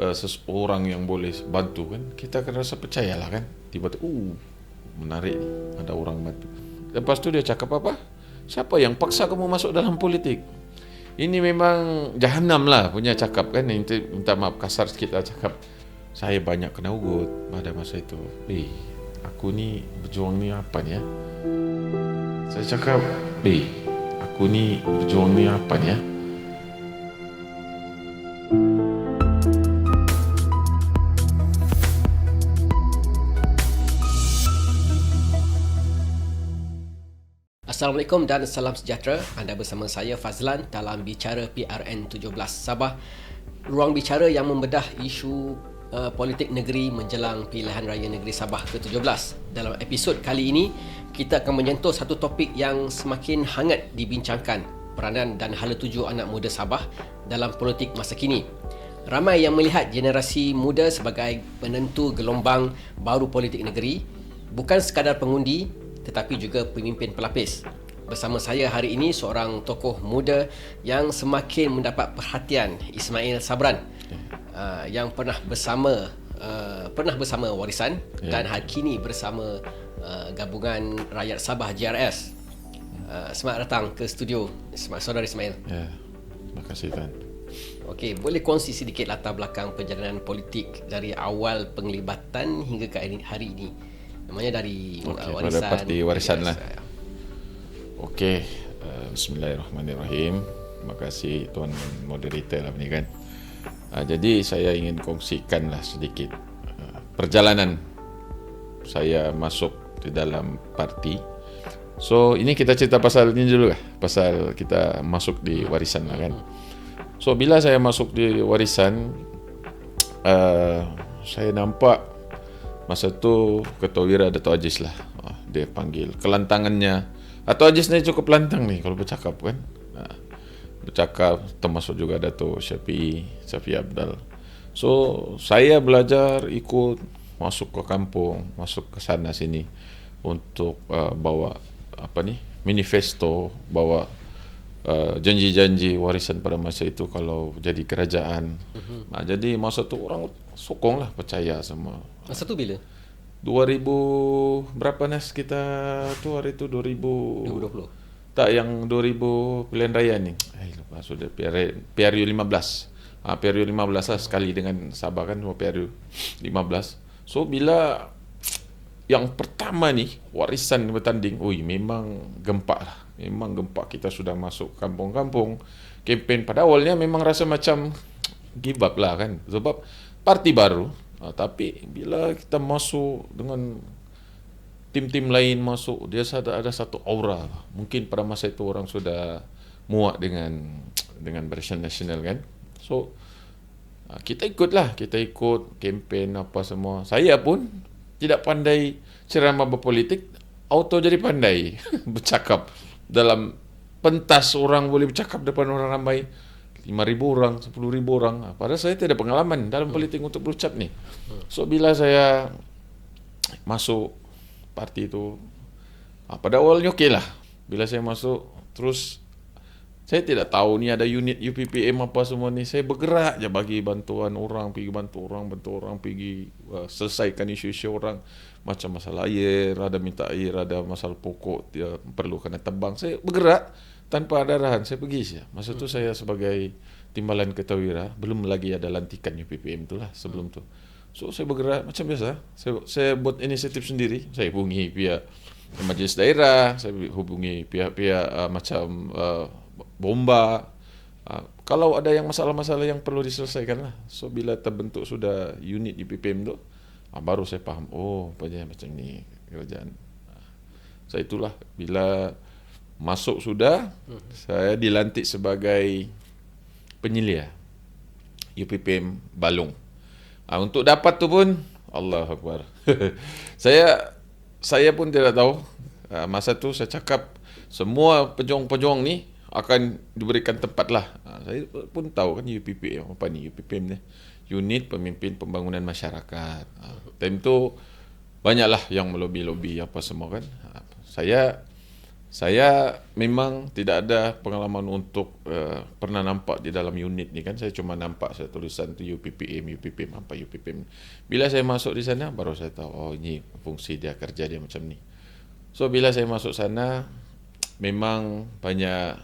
seseorang yang boleh bantu kan, kita akan rasa percayalah kan. Tiba-tiba menarik nih, ada orang bantu. Lepas tu dia cakap apa? Siapa yang paksa kamu masuk dalam politik? Ini memang jahanam lah punya cakap kan. Minta maaf kasar sikit lah cakap. Saya banyak kena ugut pada masa itu. Aku ni berjuang ni apa ni ya? Saya cakap, aku ni berjuang ni apa ni ya? Assalamualaikum dan salam sejahtera. Anda bersama saya Fazlan dalam Bicara PRN 17 Sabah. Ruang bicara yang membedah isu politik negeri menjelang pilihan raya negeri Sabah ke-17. Dalam episod kali ini, kita akan menyentuh satu topik yang semakin hangat dibincangkan, peranan dan hala tuju anak muda Sabah dalam politik masa kini. Ramai yang melihat generasi muda sebagai penentu gelombang baru politik negeri, bukan sekadar pengundi tetapi juga pemimpin pelapis. Bersama saya hari ini seorang tokoh muda yang semakin mendapat perhatian, Ismail Sabran, yang pernah bersama Warisan dan kini bersama Gabungan Rakyat Sabah GRS. Selamat datang ke studio Saudara Ismail. Terima kasih Tuan. Okey, boleh kongsi sedikit latar belakang perjalanan politik dari awal penglibatan hingga ke hari ini? Namanya dari Warisan. Pada parti Warisan lah. Okey, bismillahirrahmanirrahim. Terima kasih Tuan moderator lah ni kan. Jadi saya ingin kongsikan lah sedikit perjalanan saya masuk di dalam parti. So ini kita cerita pasal ini dulu lah, pasal kita masuk di Warisan lah kan. So bila saya masuk di Warisan, saya nampak masa tu Ketua Wira Dato' Aziz lah, dia panggil kelantangannya. Dato' Aziz ni cukup lantang ni kalau bercakap kan. Bercakap, termasuk juga Dato' Syafi'i Abdal. So saya belajar ikut masuk ke kampung, masuk ke sana sini untuk bawa manifesto, bawa janji-janji Warisan pada masa itu kalau jadi kerajaan. Jadi masa tu orang sokong lah, percaya semua. Masa tu bila? 2000 berapa Nas kita tu hari tu 2020. Tak, yang 2000 pilihan raya ni. Lupa sudah PRU 15. PRU 15 lah sekali dengan Sabah kan, PRU 15. So bila yang pertama ni Warisan bertanding, memang gempak lah. Memang gempak, kita sudah masuk kampung-kampung. Kempen pada awalnya memang rasa macam give up lah kan. Sebab parti baru. Tapi bila kita masuk dengan tim-tim lain masuk, dia ada satu aura. Mungkin pada masa itu orang sudah muak dengan Barisan Nasional kan. So kita ikut kempen apa semua. Saya pun tidak pandai ceramah berpolitik, auto jadi pandai bercakap. Dalam pentas orang boleh bercakap depan orang ramai, 5,000 orang, 10,000 orang. Padahal saya tidak ada pengalaman dalam politik untuk berucap ni. So bila saya masuk parti itu, pada awalnya okey lah. Bila saya masuk, terus saya tidak tahu ni ada unit UPPM apa semua ni. Saya bergerak je bagi bantuan orang, pergi bantu orang, pergi selesaikan isu-isu orang. Macam masalah air, ada minta air, ada masalah pokok, dia perlu kena tebang. Saya bergerak tanpa ada arahan, saya pergi saja. Masa tu saya sebagai timbalan Ketua Wira, belum lagi ada lantikan UPPM tu lah sebelum tu. So saya bergerak macam biasa. Saya buat inisiatif sendiri. Saya hubungi pihak majlis daerah, saya hubungi pihak-pihak macam bomba. Kalau ada yang masalah-masalah yang perlu diselesaikan lah. So bila terbentuk sudah unit UPPM tu, baru saya faham, macam ni kerajaan. So itulah bila masuk sudah, saya dilantik sebagai penyelia UPPM Balong. Untuk dapat tu pun, Allahu Akbar. Saya pun tidak tahu. Masa tu saya cakap semua pejuang-pejuang ni akan diberikan tempat lah. Saya pun tahu kan UPPM apa ni, UPPM ni, Unit Pemimpin Pembangunan Masyarakat. Time tu banyaklah yang melobi-lobi apa semua kan. Saya Saya memang tidak ada pengalaman untuk pernah nampak di dalam unit ni kan. Saya cuma nampak saya tulisan tu UPPM apa UPPM. Bila saya masuk di sana baru saya tahu oh ini fungsi dia, kerja dia macam ni. So bila saya masuk sana memang banyak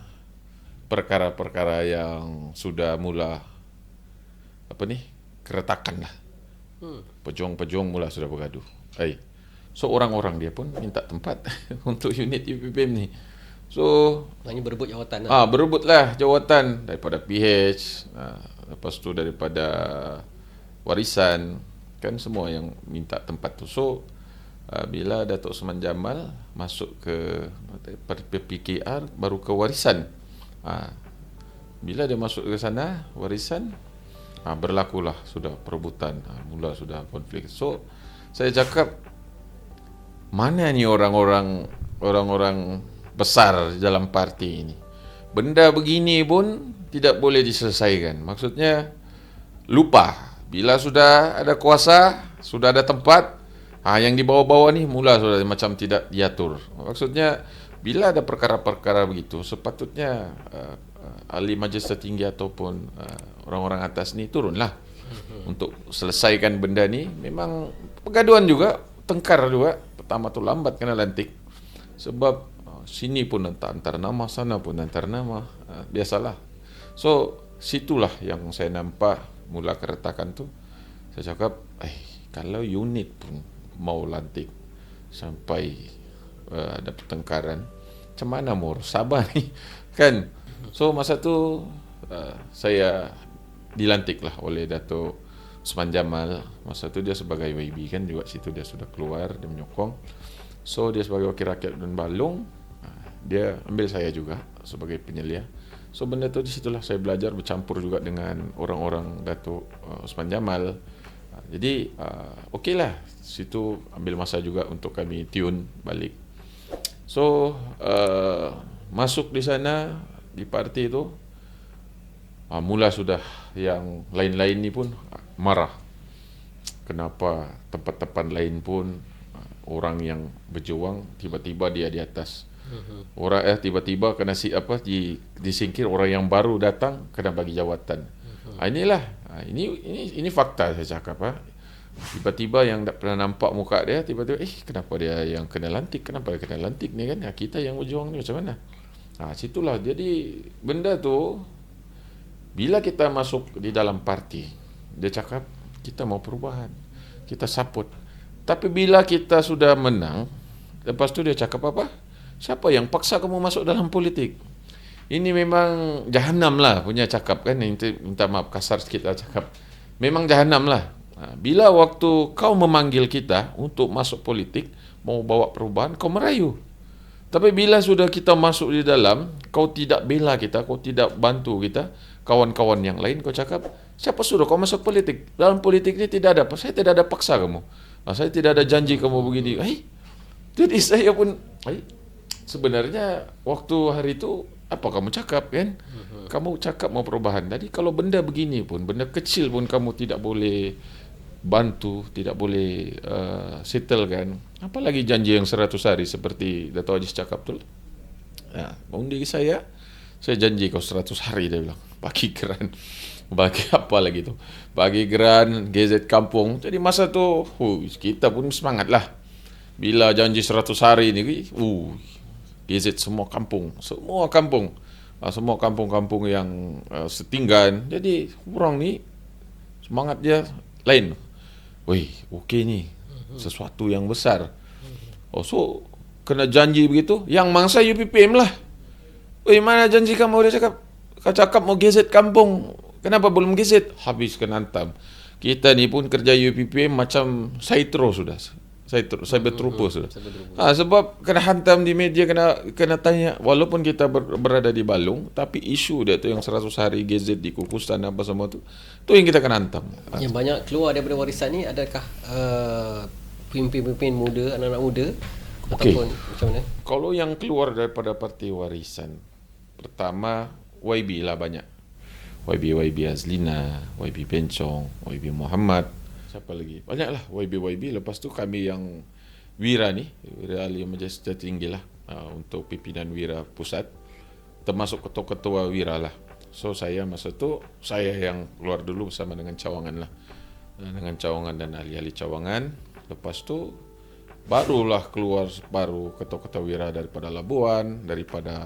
perkara-perkara yang sudah mula apa ni keretakan lah. Pejuang-pejuang mula sudah bergaduh. So orang-orang dia pun minta tempat untuk unit UPPM ni. So Maknanya berebut jawatan lah. berebutlah jawatan daripada PH, lepas tu daripada warisan, kan semua yang minta tempat tu. So bila Datuk Osman Jamal masuk ke PKR baru ke warisan. Bila dia masuk ke sana warisan, berlakulah sudah perebutan, mula sudah konflik. So saya cakap mana ni orang-orang besar dalam parti ini. Benda begini pun tidak boleh diselesaikan. Maksudnya lupa bila sudah ada kuasa, sudah ada tempat, yang di bawah-bawah ni mula sudah macam tidak diatur. Maksudnya bila ada perkara-perkara begitu, sepatutnya ahli majlis tertinggi ataupun orang-orang atas ni turunlah untuk selesaikan benda ni. Memang pergaduhan juga, tengkar juga. Pertama tu lambat kena lantik. Sebab sini pun antar nama, sana pun antar nama. Biasalah. So situlah yang saya nampak mula keretakan tu. Saya cakap, kalau unit pun mau lantik sampai ada pertengkaran, macam mana mau sabar ni kan. So masa tu saya dilantiklah oleh Datuk Osman Jamal. Masa tu dia sebagai YB kan juga, situ dia sudah keluar, dia menyokong. So dia sebagai wakil rakyat dan Balong, dia ambil saya juga sebagai penyelia. So benda tu di situlah saya belajar bercampur juga dengan orang-orang Datuk Osman Jamal. Jadi okeylah, situ ambil masa juga untuk kami tune balik. So masuk di sana di parti itu, mula sudah yang lain-lain ni pun marah. Kenapa tempat-tempat lain pun orang yang berjuang tiba-tiba dia di atas. Orang tiba-tiba kena disingkir, orang yang baru datang kena bagi jawatan. Ini fakta saya cakap. Tiba-tiba yang tak pernah nampak muka dia, tiba-tiba kenapa dia yang kena lantik, kenapa dia kena lantik ni kan? Kita yang berjuang ni macam mana? Situlah. Jadi benda tu bila kita masuk di dalam parti, dia cakap kita mau perubahan, kita support. Tapi bila kita sudah menang, lepas tu dia cakap apa? Siapa yang paksa kamu masuk dalam politik? Ini memang jahanam lah punya cakap kan. Minta maaf kasar sikit lah cakap. Memang jahanam lah. Bila waktu kau memanggil kita untuk masuk politik, mau bawa perubahan, kau merayu. Tapi bila sudah kita masuk di dalam, kau tidak bela kita, kau tidak bantu kita, kawan-kawan yang lain, kau cakap, siapa suruh kau masuk politik? Dalam politik ini tidak ada, saya tidak ada paksa kamu. Saya tidak ada janji kamu begini. Jadi saya pun, sebenarnya waktu hari itu, apa kamu cakap kan? Kamu cakap mau perubahan. Jadi kalau benda begini pun, benda kecil pun kamu tidak boleh bantu, tidak boleh settle kan. Apalagi janji yang 100 hari seperti Dato' Aziz cakap tu. Undi saya janji kau 100 hari, dia bilang. Bagi geran. Bagi apa lagi tu? Bagi geran, GZ kampung. Jadi masa tu, kita pun semangat lah. Bila janji 100 hari ni, GZ semua kampung. Semua kampung-kampung yang setinggan. Jadi orang ni semangat dia lain. Okey ni. Sesuatu yang besar. So kena janji begitu. Yang mangsa UPPM lah. Mana janji kamu? Dia cakap, kau cakap mau GZ kampung. Kenapa belum GZ? Habis kena hantam. Kita ni pun kerja UPPM macam Saitro sudah. Cyber trooper sudah. Sebab kena hantam di media, kena tanya. Walaupun kita berada di Balong, tapi isu dia tu yang 100 hari GZ di Kukusan apa semua tu yang kita kena hantam. Yang banyak keluar daripada warisan ni, adakah pemimpin-pemimpin muda, anak-anak muda, ataupun macam mana? Kalau yang keluar daripada parti warisan, pertama YB lah banyak. YB Azlina, YB Bencong, YB Muhammad. Siapa lagi? Banyaklah YB. Lepas tu kami yang Wira ahli majlis tertinggi lah. untuk pimpinan Wira Pusat, termasuk ketua-ketua Wira lah. So saya masa tu saya yang keluar dulu bersama dengan cawangan lah, dengan cawangan dan ahli-ahli cawangan. Lepas tu barulah keluar baru ketua-ketua Wira daripada Labuan, daripada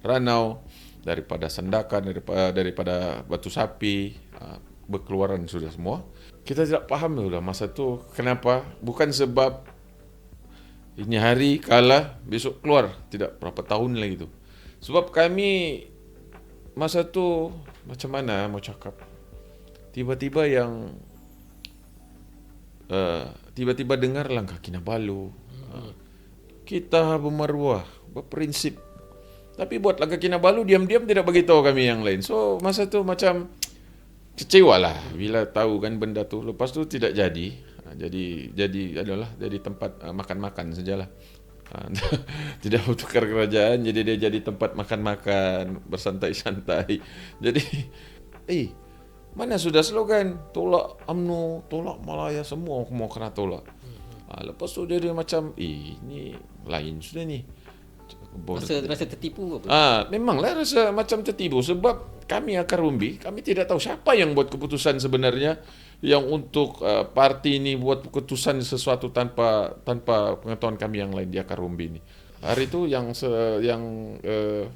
Ranau, daripada Sandakan, daripada Batu Sapi, berkeluaran sudah semua. Kita tidak faham sudah masa tu kenapa, bukan sebab ini hari kalah besok keluar, tidak berapa tahun lagi tu. Sebab kami masa tu macam mana mau cakap, tiba-tiba yang tiba-tiba dengar Langkah Kinabalu. Kita bermaruah, berprinsip. Tapi buat Langkah Kinabalu diam-diam tidak beritahu kami yang lain. So masa tu macam kecewa lah bila tahu kan benda tu. Lepas tu tidak jadi. Jadi adalah jadi tempat makan-makan sajalah. Tidak bertukar kerajaan, jadi dia jadi tempat makan-makan, bersantai-santai. Jadi mana sudah slogan tolak UMNO, tolak Malaya, semua kena tolak. Lepas tu dia macam ini lain sudah ni. Rasa tertipu apa? Memanglah rasa macam tertipu sebab kami akar umbi, kami tidak tahu siapa yang buat keputusan sebenarnya, yang untuk parti ini buat keputusan sesuatu tanpa pengetahuan kami yang lain di akar umbi ini. Hari itu yang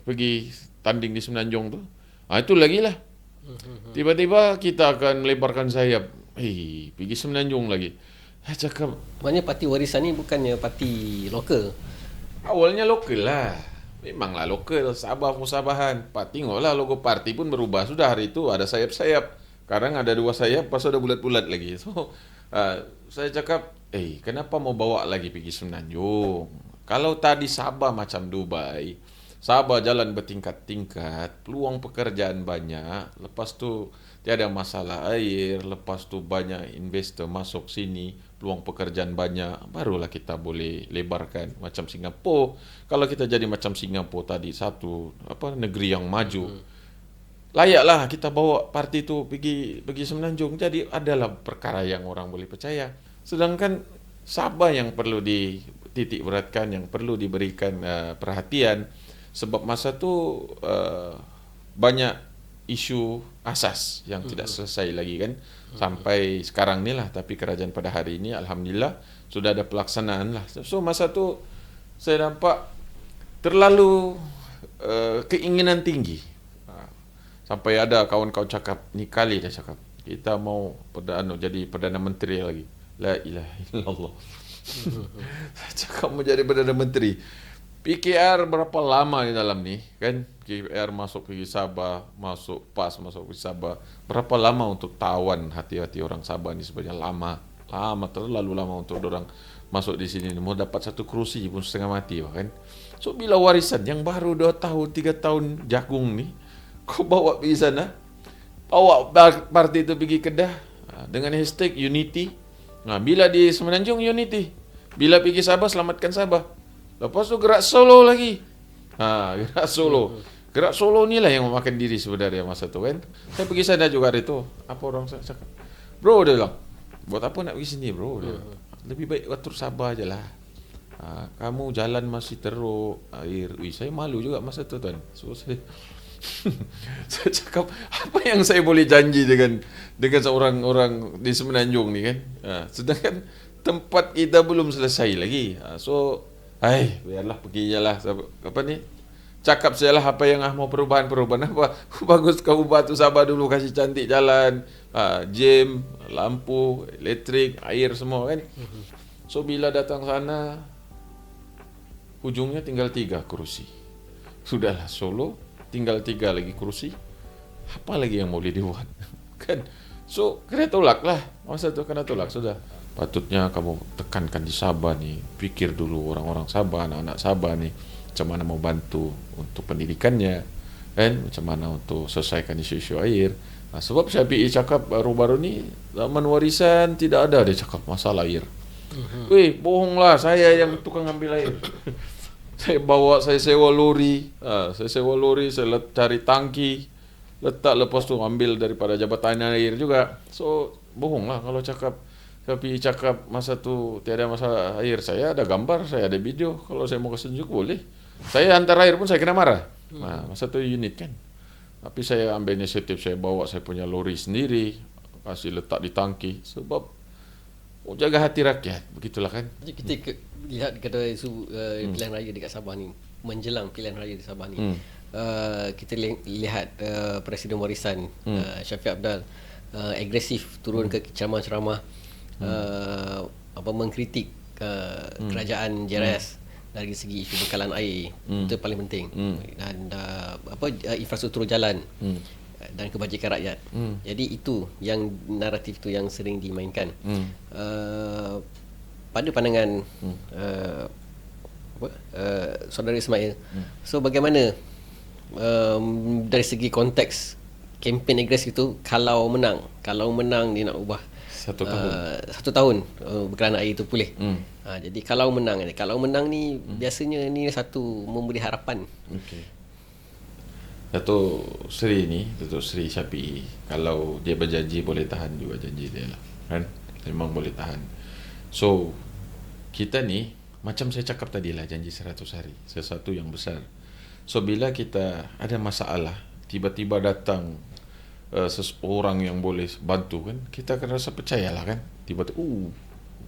pergi tanding di Semenanjung tu, itu lagi lah. Tiba-tiba kita akan melebarkan sayap, pergi Semenanjung lagi. Cakap, maknanya parti warisan ni bukannya parti lokal. Awalnya lokal lah. Memanglah lokal, Sabah Musabahan. Tengoklah logo parti pun berubah. Sudah hari itu ada sayap-sayap. Sekarang ada 2 sayap, pas ada bulat-bulat lagi. So, saya cakap, kenapa mau bawa lagi pergi Semenanjung? Kalau tadi Sabah macam Dubai, Sabah jalan bertingkat-tingkat, peluang pekerjaan banyak, lepas tu tiada masalah air, lepas tu banyak investor masuk sini, peluang pekerjaan banyak, barulah kita boleh lebarkan macam Singapura. Kalau kita jadi macam Singapura tadi, satu negeri yang maju, layaklah kita bawa parti tu pergi Semenanjung. Jadi adalah perkara yang orang boleh percaya. Sedangkan Sabah yang perlu dititik beratkan, yang perlu diberikan perhatian, sebab masa tu banyak isu asas yang tidak selesai lagi kan, sampai sekarang ni lah. Tapi kerajaan pada hari ini alhamdulillah sudah ada pelaksanaan lah. So masa tu saya nampak terlalu keinginan tinggi, sampai ada kawan-kawan cakap, ni kali dia cakap kita mau jadi Perdana Menteri lagi. La ilaha illallah. Saya cakap mau jadi Perdana Menteri. PKR berapa lama di dalam ni kan? PKR masuk pergi Sabah, masuk pergi Sabah. Berapa lama untuk tawan hati-hati orang Sabah ni sebenarnya? Lama, terlalu lama untuk orang masuk di sini. Mau dapat 1 kerusi pun setengah mati kan. So bila warisan yang baru 2 tahun, 3 tahun jagung ni, kau bawa pergi sana, bawa parti itu pergi Kedah dengan hashtag Unity. Bila di Semenanjung Unity, bila pergi Sabah selamatkan Sabah. Lepas tu gerak Solo lagi. Gerak Solo. Gerak Solo ni lah yang memakan diri sebenarnya masa tu kan. Saya pergi sana juga hari tu. Apa orang cakap? Bro, dia bilang, buat apa nak pergi sini bro? Lebih baik atur Sabah je lah. Kamu jalan masih teruk, air. Saya malu juga masa tu tuan. So saya saya cakap, apa yang saya boleh janji dengan seorang orang di Semenanjung ni kan? Sedangkan tempat kita belum selesai lagi. So biarlah pergi je lah. Apa ni? Cakap sajalah apa yang mau perubahan apa. Bagus kau ubah tu Sabah dulu, kasih cantik jalan, jam, lampu, elektrik, air semua kan. So bila datang sana, ujungnya tinggal 3 kerusi. Sudahlah Solo, tinggal 3 lagi kerusi. Apa lagi yang boleh dibuat? Kan? So kena tolak lah. Masa tu kena tolak sudah. Patutnya kamu tekankan di Sabah ni, pikir dulu orang-orang Sabah, anak-anak Sabah ni, macam mana mau bantu untuk pendidikannya, kan? Macam mana untuk selesaikan isu-isu air. Sebab Syafi'i cakap baru-baru ni, zaman warisan tidak ada dia cakap masalah air. Bohonglah, saya yang tukang ambil air. Saya sewa lori, saya cari tangki, letak, lepas tu ambil daripada jabatan air juga. So bohonglah kalau cakap Tapi cakap masa tu tiada masalah air, saya ada gambar, saya ada video. Kalau saya mau tunjuk boleh. Saya hantar air pun saya kena marah. Nah, masa tu unit kan. Tapi saya ambil inisiatif, saya bawa saya punya lori sendiri, kasih letak di tangki sebab jaga hati rakyat, begitulah kan. Jadi kita lihat kata isu pilihan raya dekat Sabah ni, menjelang pilihan raya di Sabah ni. Kita lihat Presiden Warisan Syafiq Abdal agresif turun ke ceramah-ceramah mengkritik kerajaan JRS dari segi isu bekalan air. Itu paling penting. Dan infrastruktur jalan dan kebajikan rakyat. Jadi itu yang naratif tu yang sering dimainkan. Pada pandangan saudara Ismail, so bagaimana dari segi konteks kempen agresif itu kalau menang dia nak ubah 1 tahun. 1 tahun bekalan air itu pulih. Jadi kalau menang ni biasanya ni satu memberi harapan. Okey. Datuk Sri Syafiee, kalau dia berjanji boleh tahan juga janji dia lah, kan? Memang boleh tahan. So kita ni macam saya cakap tadi lah, janji 100 hari, sesuatu yang besar. So bila kita ada masalah, tiba-tiba datang seseorang yang boleh bantu kan, kita akan rasa percayalah kan, tiba-tiba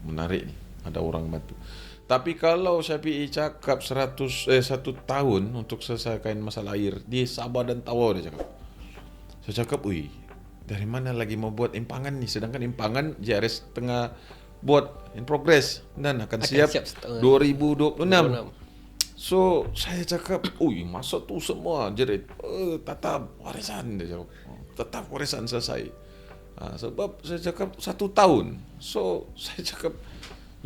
menarik ni, ada orang bantu. Tapi kalau Syafiee cakap 1 tahun untuk selesaikan masalah air di Sabah dan Tawau, dia cakap. Saya cakap, dari mana lagi mau buat impangan ni? Sedangkan impangan JRS tengah buat in progress dan akan siap 2026. So saya cakap, masa tu semua jerit tetap warisan, dia cakap. Tetap warisan selesai. Sebab saya cakap 1 tahun. So saya cakap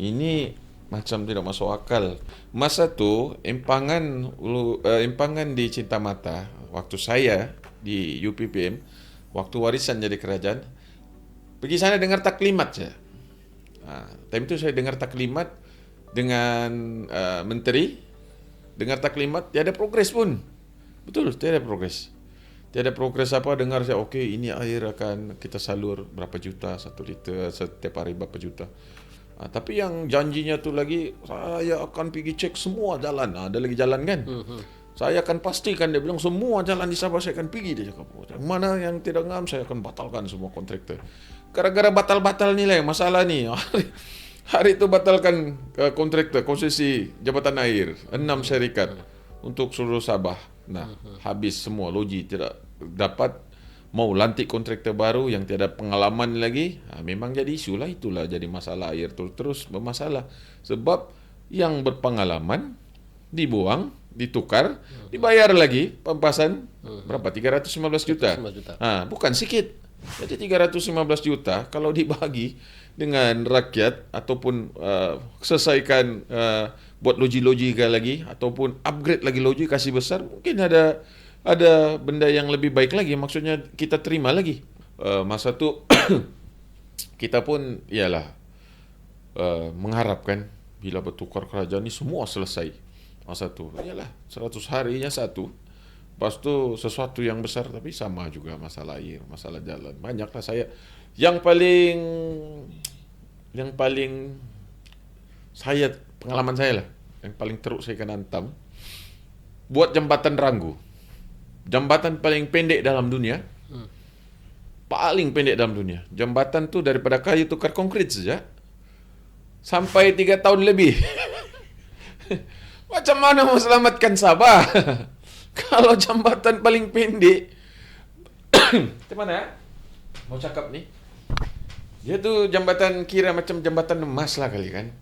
ini macam tidak masuk akal. Masa tu impangan di Cinta Mata waktu saya di UPPM, waktu warisan jadi kerajaan, pergi sana dengar taklimat saja. Time itu saya dengar taklimat dengan menteri, dengar taklimat, tiada progres pun. Betul, tiada progres. Tiada progres apa, dengar saya, ini air akan kita salur berapa juta, 1 liter setiap hari berapa juta. Tapi yang janjinya tu lagi, saya akan pergi cek semua jalan. Ada lagi jalan kan? Saya akan pastikan, dia bilang semua jalan di Sabah saya akan pergi, dia cakap. Mana yang tidak ngam, saya akan batalkan semua kontraktor. Gara-gara batal-batal ni lah yang masalah ni. Hari itu batalkan kontraktor konsesi jabatan air 6 syarikat untuk seluruh Sabah. Nah, habis semua, logi tidak dapat, mau lantik kontraktor baru yang tiada pengalaman lagi. Memang jadi isu lah, itulah jadi masalah air terus bermasalah. Sebab yang berpengalaman dibuang, ditukar, dibayar lagi pempasan berapa? 315 juta. Bukan sikit. Jadi 315 juta kalau dibagi dengan rakyat ataupun selesaikan buat loji-loji lagi ataupun upgrade lagi loji, kasih besar, mungkin ada benda yang lebih baik lagi, maksudnya kita terima lagi. Masa tu kita pun mengharapkan bila bertukar kerajaan ni semua selesai. Masa tu 100 harinya satu. Lepas tu sesuatu yang besar, tapi sama juga masalah air, masalah jalan. Banyaklah saya yang paling saya, pengalaman saya lah, yang paling teruk saya kena hantam buat jembatan Ranggu. Jambatan paling pendek dalam dunia. Paling pendek dalam dunia. Jambatan tu daripada kayu tukar konkrit saja sampai 3 tahun lebih. Macam mana mau selamatkan Sabah? Kalau jambatan paling pendek macam mana mau cakap ni? Dia tu jambatan kira macam jambatan emas lah kali kan?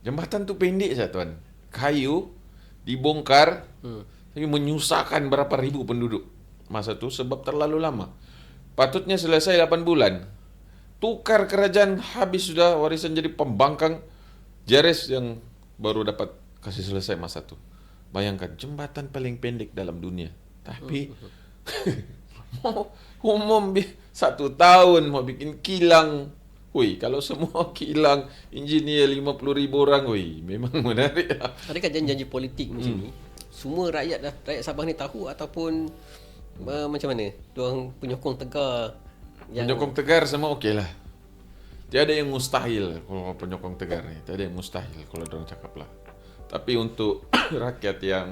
Jambatan tu pendek saja tuan. Kayu dibongkar, tapi menyusahkan berapa ribu penduduk masa tu sebab terlalu lama. Patutnya selesai 8 bulan. Tukar kerajaan habis sudah, warisan jadi pembangkang. JRS yang baru dapat kasih selesai masa tu. Bayangkan, jembatan paling pendek dalam dunia. Tapi mau umum 1 tahun mau bikin kilang. Kalau semua kilang engineer 50,000 orang, memang menarik lah. Adakah janji-janji politik macam ni semua rakyat Sabah ni tahu ataupun macam mana? Diorang penyokong tegar penyokong tegar semua okey lah. tiada yang mustahil kalau penyokong tegar ni. Tiada yang mustahil kalau orang cakap lah. Tapi untuk rakyat yang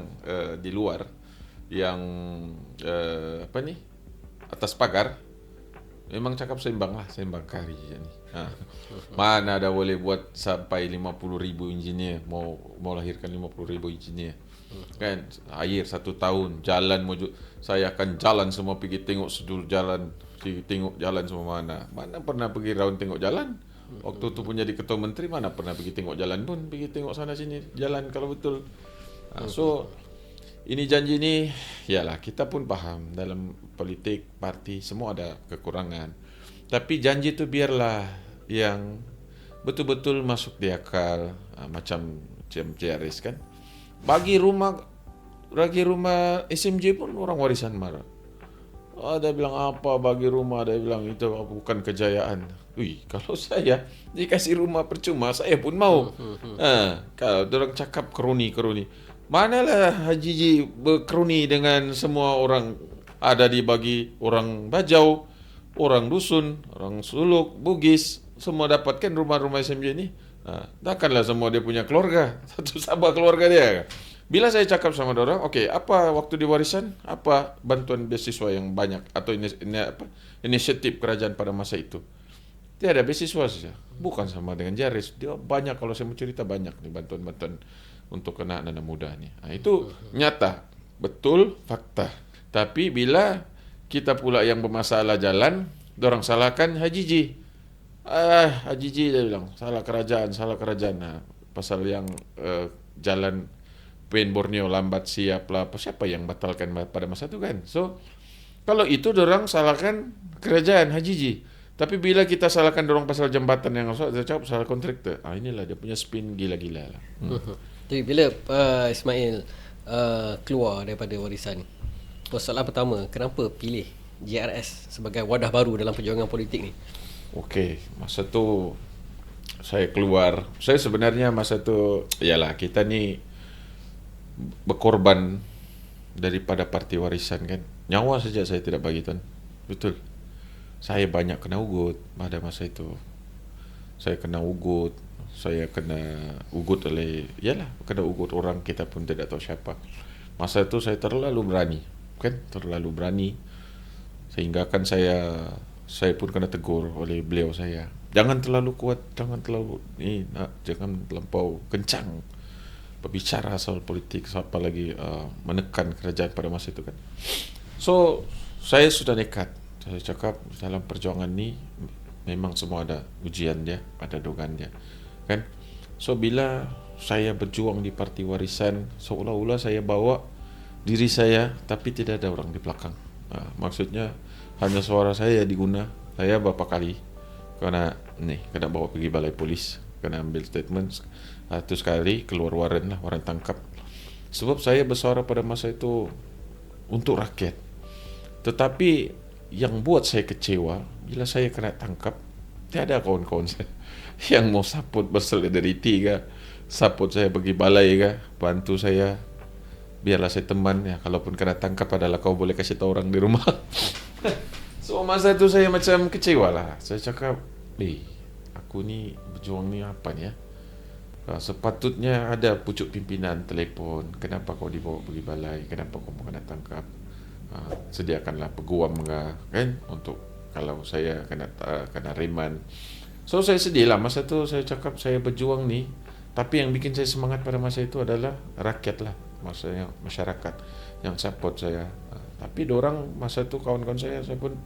di luar, yang apa ni, atas pagar, memang cakap seimbang lah, seimbang kari je ni. Mana ada boleh buat sampai 50,000 engineer, mau lahirkan 50,000 engineer. Kan, air 1 tahun, jalan saya akan jalan semua pergi tengok sedul jalan, pergi tengok jalan semua mana. Mana pernah pergi round tengok jalan? Waktu tu pun jadi ketua menteri, mana pernah pergi tengok jalan pun, pergi tengok sana sini jalan kalau betul. So ini janji ni, yalah kita pun faham dalam politik parti semua ada kekurangan. Tapi janji tu biarlah yang betul-betul masuk di akal, macam CRS kan. Bagi rumah SMJ pun orang warisan marah. Dia bilang apa bagi rumah, dia bilang itu bukan kejayaan. Kalau saya dikasih rumah percuma, saya pun mau. Kalau orang cakap kroni. Manalah Haji Ji berkroni dengan semua orang, ada dibagi orang Bajau, orang Dusun, orang Suluk, Bugis, semua dapatkan rumah-rumah SMJ ni. Takkanlah semua dia punya keluarga, satu sabah keluarga dia. Bila saya cakap sama orang, okey, apa waktu di warisan, apa bantuan beasiswa yang banyak atau inisiatif kerajaan pada masa itu? Tiada beasiswa saja. Bukan sama dengan Jaris. Dia banyak, kalau saya mau cerita banyak nih bantuan-bantuan untuk anak-anak muda ni. Itu nyata, betul, fakta. Tapi bila kita pula yang bermasalah jalan, dorang salahkan Haji Ji. Haji Ji dia bilang salah kerajaan. Pasal yang jalan Pen Borneo lambat siap lah. Siapa yang batalkan pada masa itu kan? So kalau itu dorang salahkan kerajaan Haji Ji. Tapi bila kita salahkan dorang pasal jambatan yang rusak, dia cakap salah kontraktor. Inilah dia punya spin gila-gila lah. Jadi bila Ismail keluar daripada warisan ni, soalan pertama, kenapa pilih JRS sebagai wadah baru dalam perjuangan politik ni? Okey, masa tu saya keluar. Saya sebenarnya masa tu, yalah kita ni berkorban daripada parti warisan kan. Nyawa saja saya tidak bagi tuan. Betul. Saya banyak kena ugut pada masa itu. Saya kena ugut oleh, kena ugut orang kita pun tidak tahu siapa. Masa itu saya terlalu berani, sehingga kan saya pun kena tegur oleh beliau saya. Jangan terlalu kuat, jangan terlampau kencang berbicara soal politik, apa lagi menekan kerajaan pada masa itu kan. So saya sudah nekat. Saya cakap dalam perjuangan ni memang semua ada ujian dia, ada dogan dia, kan? So bila saya berjuang di parti warisan, seolah-olah saya bawa diri saya, tapi tidak ada orang di belakang. Maksudnya hanya suara saya diguna. Saya berapa kali kena bawa pergi balai polis, kena ambil statement. Satu sekali keluar waran tangkap. Sebab saya bersuara pada masa itu untuk rakyat. Tetapi yang buat saya kecewa, bila saya kena tangkap, tiada kawan-kawan saya yang mau support bersolidariti ke, support saya pergi balai ke, bantu saya, biarlah saya teman ya. Kalaupun kena tangkap adalah kau boleh kasih tahu orang di rumah. So masa itu saya macam kecewa lah. Saya cakap, aku ni berjuang ni apa ni ya? Sepatutnya ada pucuk pimpinan telefon. Kenapa kau dibawa pergi balai? Kenapa kau kena tangkap? Sediakanlah peguam kan, untuk kalau saya kena reman. So saya sedih lah masa tu. Saya cakap saya berjuang ni, tapi yang bikin saya semangat pada masa itu adalah rakyat lah, maksudnya masyarakat yang support saya. Tapi dorang masa tu kawan-kawan saya pun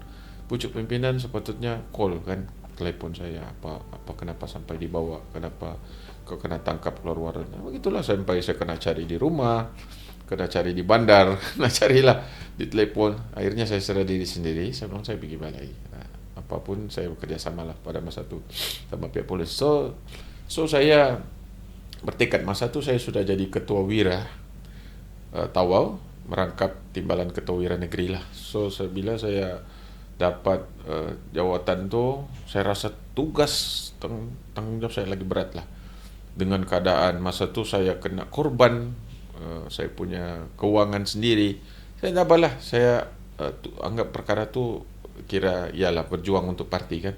pucuk pimpinan sepatutnya call kan, telepon saya, apa kenapa sampai dibawa, kenapa kau kena tangkap keluar waran. Begitulah sampai saya kena cari di rumah, kena cari di bandar, kena carilah di telepon. Akhirnya saya serah diri sendiri. Saya bilang saya pergi balai. Apapun saya bekerja samalah pada masa itu sama pihak polis. So saya bertekad. Masa itu saya sudah jadi ketua wira Tawau, merangkap timbalan ketua wira negeri lah. So bila saya dapat jawatan tu, saya rasa tugas tanggung jawab saya lagi berat lah. Dengan keadaan masa tu saya kena korban, saya punya keuangan sendiri. Saya tak apalah, saya anggap perkara tu kira ialah berjuang untuk parti kan.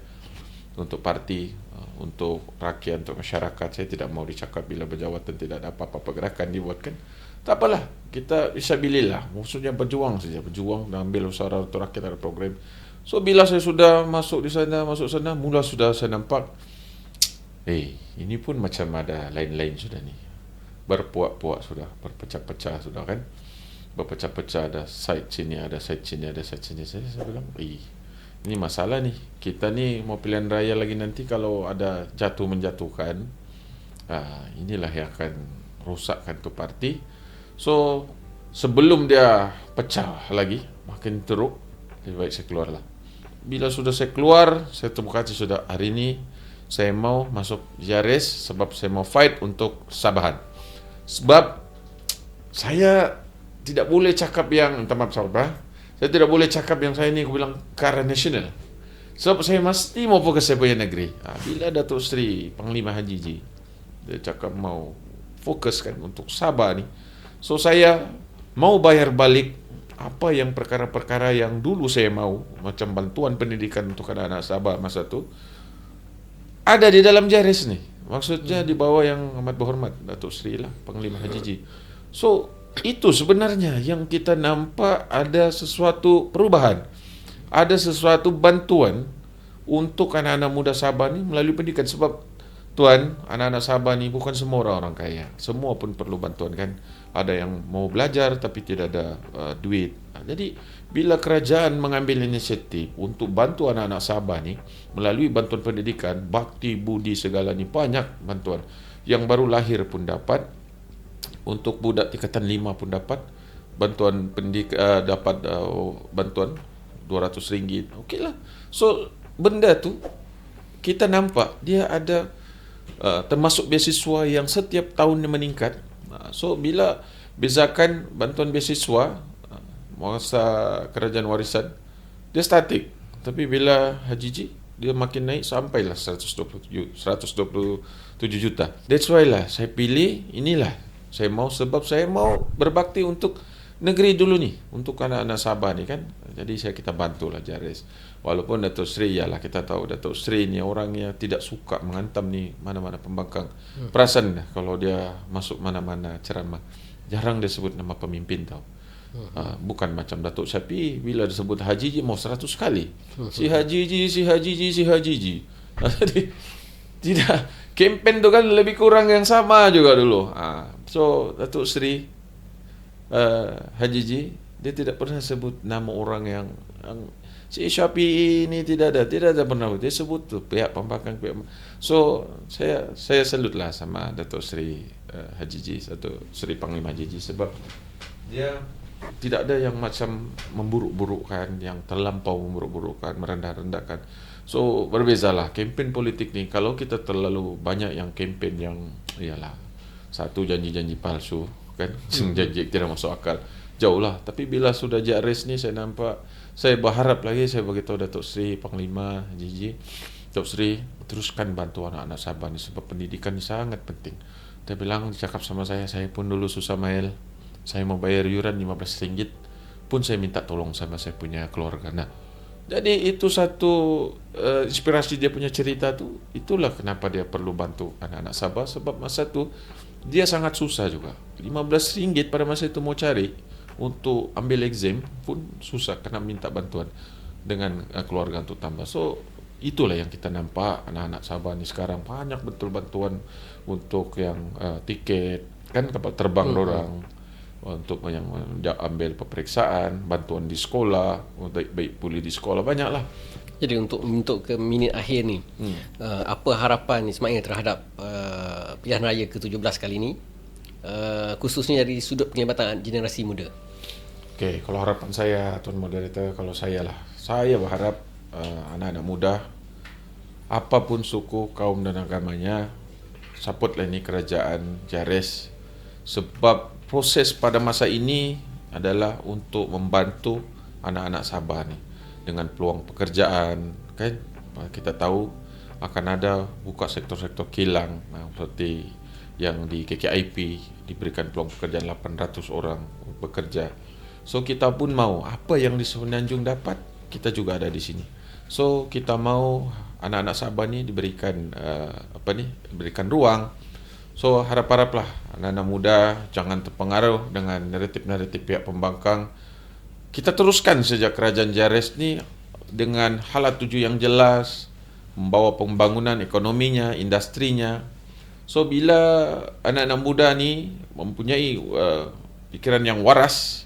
untuk parti, untuk rakyat, untuk masyarakat. Saya tidak mau dicakap bila berjawatan tidak ada apa-apa pergerakan dibuat kan. Tak apalah, kita bisa pilihlah. Maksudnya berjuang saja, berjuang dan ambil usaha untuk rakyat ada program. So bila saya sudah masuk sana, mula sudah saya nampak, ini pun macam ada lain-lain sudah ni. Berpuak-puak sudah, berpecah-pecah sudah kan. Berpecah-pecah, ada side sini, ada side sini, ada side sini. Saya bilang, ini masalah nih. Kita ni mau pilihan raya lagi nanti kalau ada jatuh menjatuhkan, inilah yang akan rosakkan tu parti. So sebelum dia pecah lagi, makin teruk, lebih baik saya keluarlah. Bila sudah saya keluar, saya terbuka hati sudah, hari ini saya mau masuk JRS sebab saya mau fight untuk Sabahan. Sebab saya tidak boleh cakap yang, minta maaf sahabat, saya tidak boleh cakap yang saya ni, aku bilang kara nasional. Sebab saya mesti mau fokus saya punya negeri. Bila Datuk Seri Panglima Haji Ji, dia cakap mau fokuskan untuk Sabah ni, so saya mau bayar balik apa yang perkara-perkara yang dulu saya mau, macam bantuan pendidikan untuk anak-anak Sabah masa tu, ada di dalam JRS ni. Maksudnya di bawah yang amat berhormat Datuk Seri lah, Panglima Haji Ji. So itu sebenarnya yang kita nampak ada sesuatu perubahan, ada sesuatu bantuan untuk anak-anak muda Sabah ni melalui pendidikan. Sebab tuan, anak-anak Sabah ni bukan semua orang kaya, semua pun perlu bantuan kan. Ada yang mau belajar tapi tidak ada duit. Jadi bila kerajaan mengambil inisiatif untuk bantu anak-anak Sabah ni melalui bantuan pendidikan, bakti budi segala ni, banyak bantuan. Yang baru lahir pun dapat, untuk budak tingkatan 5 pun dapat bantuan pendidikan, dapat bantuan RM200. Okeylah. So benda tu kita nampak dia ada termasuk beasiswa yang setiap tahun meningkat. So bila bezakan bantuan beasiswa masa kerajaan warisan, dia statik. Tapi bila Haji Ji, dia makin naik sampailah 127 juta. That's why lah saya pilih inilah. Saya mau, sebab saya mau berbakti untuk negeri dulu ni, untuk anak-anak Sabah ni kan. Jadi kita bantulah JRS. Walaupun Datuk Seri, yalah kita tahu Datuk Seri ni orangnya tidak suka menghantam ni mana-mana pembangkang. Perasan kalau dia masuk mana-mana ceramah, jarang dia sebut nama pemimpin tau. Bukan macam Datuk Syafi, bila disebut Haji Ji mau 100 kali. Si Haji Ji, si Haji Ji, si Haji Ji. Jadi tidak, kempen tu kan lebih kurang yang sama juga dulu. So Datuk Seri Haji Ji, dia tidak pernah sebut nama orang yang si Syafi'i ini tidak ada pernah dia sebut tu pihak pembangkang pihak. So saya salut lah sama Datuk Seri Haji Ji, Datuk Seri Panglima Haji Ji, sebab dia tidak ada yang macam memburuk-burukkan, yang terlampau memburuk-burukkan, merendah-rendahkan. So berbezalah kempen politik ni. Kalau kita terlalu banyak yang kempen yang iyalah satu janji-janji palsu kan, janji tidak masuk akal, jauh lah. Tapi bila sudah JRS ni saya nampak, saya berharap lagi, saya beritahu Datuk Seri Panglima Haji Ji, Datuk Seri teruskan bantu anak-anak Sabah ni sebab pendidikan ni sangat penting. Dia bilang, cakap sama saya pun dulu susah Mael, saya mau bayar yuran RM15 pun saya minta tolong sama saya punya keluarga. Nah, jadi itu satu inspirasi dia punya cerita tu. Itulah kenapa dia perlu bantu anak-anak Sabah, sebab masa tu dia sangat susah juga. RM15 pada masa itu mau cari untuk ambil exam pun susah, kena minta bantuan dengan keluarga untuk tambah. So itulah yang kita nampak, anak-anak Sabah ni sekarang banyak betul bantuan untuk yang tiket kan, kapal terbang dorang, untuk yang ambil peperiksaan, bantuan di sekolah, baik pulih di sekolah, banyaklah. Jadi untuk ke minit akhir ni, apa harapan Ismail terhadap pilihan raya ke-17 kali ini, khususnya dari sudut penglibatan generasi muda? Okey, kalau harapan saya, Tuan Moderator, kalau saya berharap anak-anak muda, apapun suku, kaum dan agamanya, supportlah ini kerajaan JRS, sebab proses pada masa ini adalah untuk membantu anak-anak Sabah ni dengan peluang pekerjaan kan. Kita tahu akan ada buka sektor-sektor kilang, seperti yang di KKIP diberikan peluang pekerjaan 800 orang bekerja. So kita pun mau apa yang di Semenanjung dapat, kita juga ada di sini. So kita mau anak-anak Sabah ni diberikan diberikan ruang. So harap-haraplah anak-anak muda jangan terpengaruh dengan naratif-naratif pihak pembangkang. Kita teruskan sejak kerajaan JRS ni dengan halat tuju yang jelas, membawa pembangunan ekonominya, industrinya. So bila anak-anak muda ni mempunyai pikiran yang waras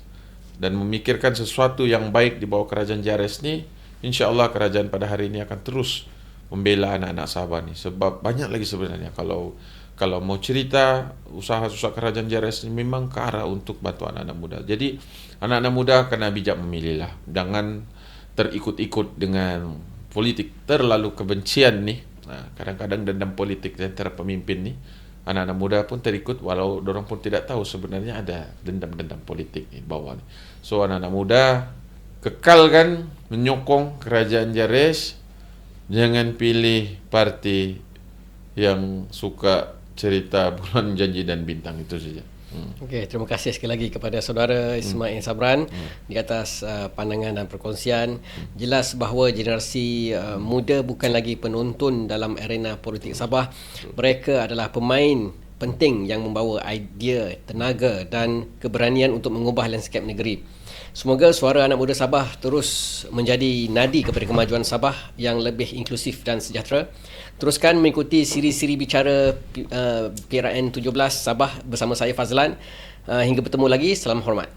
dan memikirkan sesuatu yang baik di bawah kerajaan JRS ni, insya-Allah kerajaan pada hari ini akan terus membela anak-anak Sabah ni. Sebab banyak lagi sebenarnya kalau mau cerita usaha-usaha kerajaan JRS ni memang ke arah untuk bantu anak-anak muda. Jadi anak-anak muda kena bijak memilih lah. Jangan terikut-ikut dengan politik terlalu kebencian ni. Kadang-kadang dendam politik antara pemimpin ni, anak-anak muda pun terikut walau dorang pun tidak tahu sebenarnya ada dendam-dendam politik di bawah ni. So anak-anak muda kekalkan menyokong kerajaan JRS. Jangan pilih parti yang suka cerita bulan janji dan bintang, itu saja. Okey, terima kasih sekali lagi kepada saudara Ismail Sabran di atas pandangan dan perkongsian. Jelas bahawa generasi muda bukan lagi penonton dalam arena politik Sabah. Mereka adalah pemain penting yang membawa idea, tenaga dan keberanian untuk mengubah lanskap negeri. Semoga suara anak muda Sabah terus menjadi nadi kepada kemajuan Sabah yang lebih inklusif dan sejahtera. Teruskan mengikuti siri-siri bicara PRN 17 Sabah bersama saya Fazlan. Hingga bertemu lagi, salam hormat.